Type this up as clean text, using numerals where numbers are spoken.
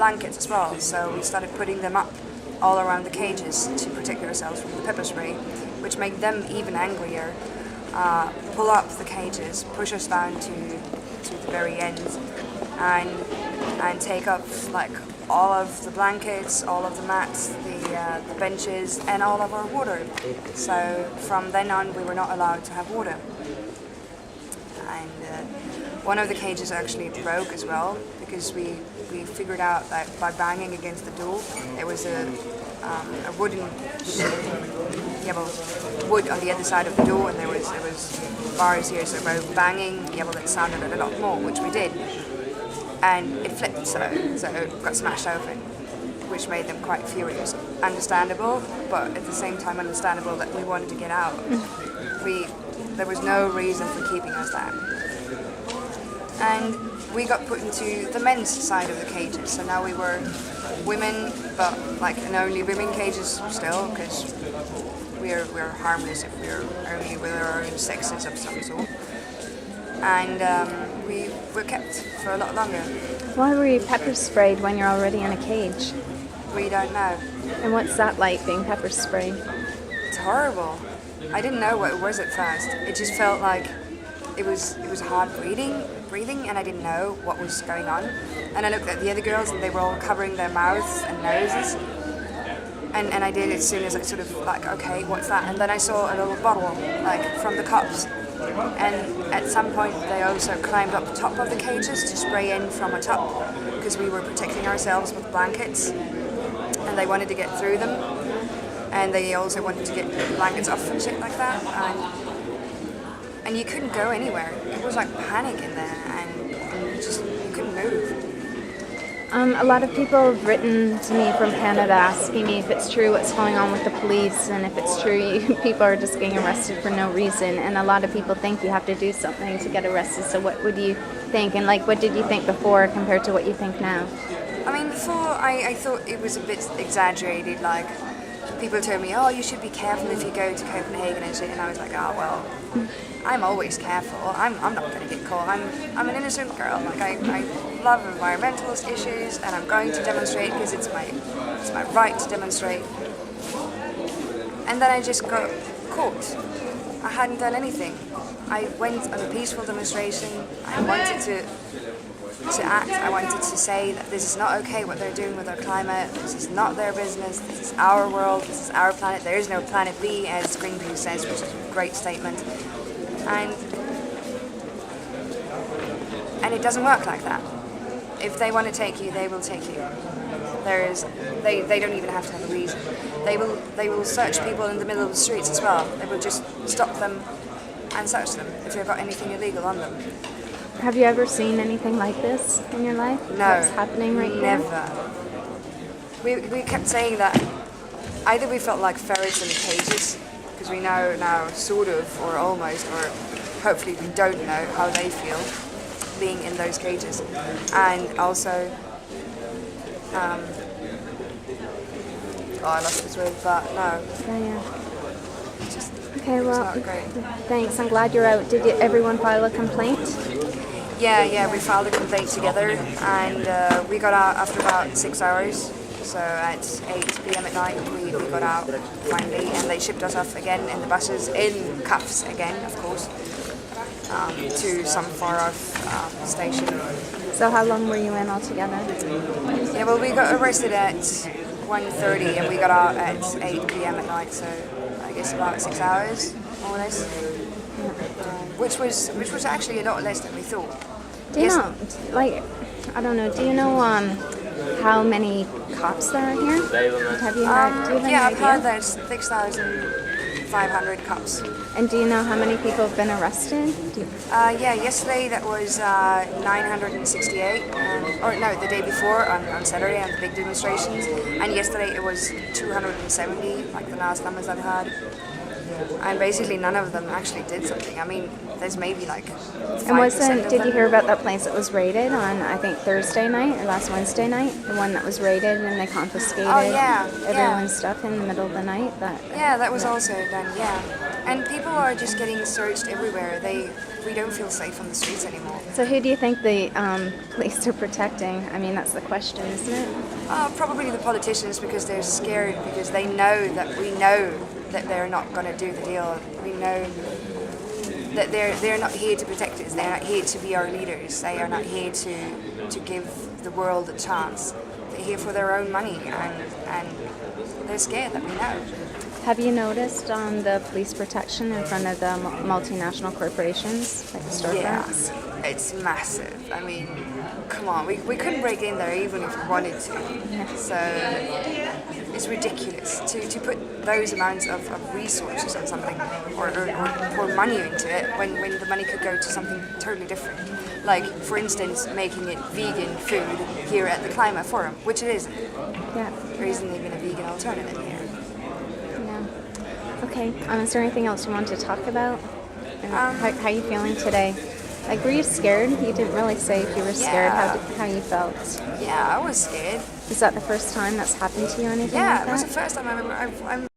blankets as well. So we started putting them up all around the cages to protect ourselves from the pepper spray, which made them even angrier. Pull up the cages, push us down to the very end, and take up like all of the blankets, all of the mats, the benches, and all of our water. So from then on, we were not allowed to have water. And one of the cages actually broke as well, because we figured out that by banging against the door, there was a wooden wood on the other side of the door, and there was bars here, so by banging, it sounded a lot more, which we did. And it flipped, so it got smashed open, which made them quite furious. Understandable, but at the same time understandable that we wanted to get out. There was no reason for keeping us there. And we got put into the men's side of the cages, so now we were women, but like in only women cages still, because we're harmless if we're only with our own sexes of some sort. And we were kept for a lot longer. Why were you pepper sprayed when you're already in a cage? We don't know. And what's that like, being pepper sprayed? It's horrible. I didn't know what it was at first. It just felt like it was hard breathing, and I didn't know what was going on. And I looked at the other girls, and they were all covering their mouths and noses. And I did as soon as I sort of like, okay, what's that? And then I saw a little bottle, like from the cops. And at some point they also climbed up the top of the cages to spray in from a top, because we were protecting ourselves with blankets, and they wanted to get through them. And they also wanted to get blankets off and shit like that. And you couldn't go anywhere. It was like panic in there, and you couldn't move. A lot of people have written to me from Canada asking me if it's true what's going on with the police, and if it's true people are just getting arrested for no reason. And a lot of people think you have to do something to get arrested. So what would you think? And like, what did you think before compared to what you think now? I mean, before I thought it was a bit exaggerated. Like, people told me, oh, you should be careful if you go to Copenhagen and shit. And I was like, oh, well, I'm always careful. I'm not going to get caught. I'm an innocent girl. Like, I love environmental issues, and I'm going to demonstrate because it's my right to demonstrate. And then I just got caught. I hadn't done anything. I went on a peaceful demonstration. I wanted to act. I wanted to say that this is not okay what they're doing with our climate. This is not their business. This is our world. This is our planet. There is no planet B, as Greenpeace says, which is a great statement. And it doesn't work like that. If they want to take you, they will take you. They don't even have to have a reason. They will search people in the middle of the streets as well. They will just stop them and search them if they've got anything illegal on them. Have you ever seen anything like this in your life? No. What's happening right never. here? We kept saying that either we felt like ferrets in the cages, because we know now sort of, or almost, or hopefully we don't know how they feel being in those cages. And also, I lost this word, but no. Yeah. Just, okay, well, not great. Thanks. I'm glad you're out. Did everyone file a complaint? Yeah, we filed a complaint together, and we got out after about 6 hours. So at 8 p.m. at night, we got out finally, and they shipped us off again in the buses, in cuffs again, of course, to some far-off station. So how long were you in altogether? Yeah, well, we got arrested at 1:30, and we got out at 8 p.m. at night, so I guess about 6 hours, more or less. Which was actually a lot less than we thought. Do you know, like, I don't know, do you know how many cops there are here? Have you heard? Do you have any I've idea? heard there's 6,500 cops. And do you know how many people have been arrested? Yesterday that was 968, or no, the day before on Saturday on the big demonstrations, and yesterday it was 270, like the last numbers I've heard. And basically none of them actually did something. I mean, there's maybe like 5% And of did them. you hear about that place that was raided on, I think, Thursday night or last Wednesday night? The one that was raided and they confiscated everyone's stuff in the middle of the night? That was also done, yeah. And people are just getting searched everywhere. we don't feel safe on the streets anymore. So who do you think the police are protecting? I mean, that's the question, isn't it? Probably the politicians, because they're scared, because we know that they're not going to do the deal. We know that they're not here to protect us. They're not here to be our leaders. They are not here to give the world a chance. They're here for their own money, and they're scared that we know. Have you noticed the police protection in front of the multinational corporations, like the storefronts? Yeah, it's massive. I mean, come on, we couldn't break in there even if we wanted to. Yeah. So it's ridiculous to put those amounts of resources on something or pour money into it when the money could go to something totally different. Like, for instance, making it vegan food here at the Climate Forum, which it isn't. Yeah. There isn't even a vegan alternative here. Okay. Is there anything else you want to talk about? How are you feeling today? Like, were you scared? You didn't really say if you were scared. Yeah. How you felt? Yeah, I was scared. Is that the first time that's happened to you? Anything Yeah, like it was that? the first time I remember.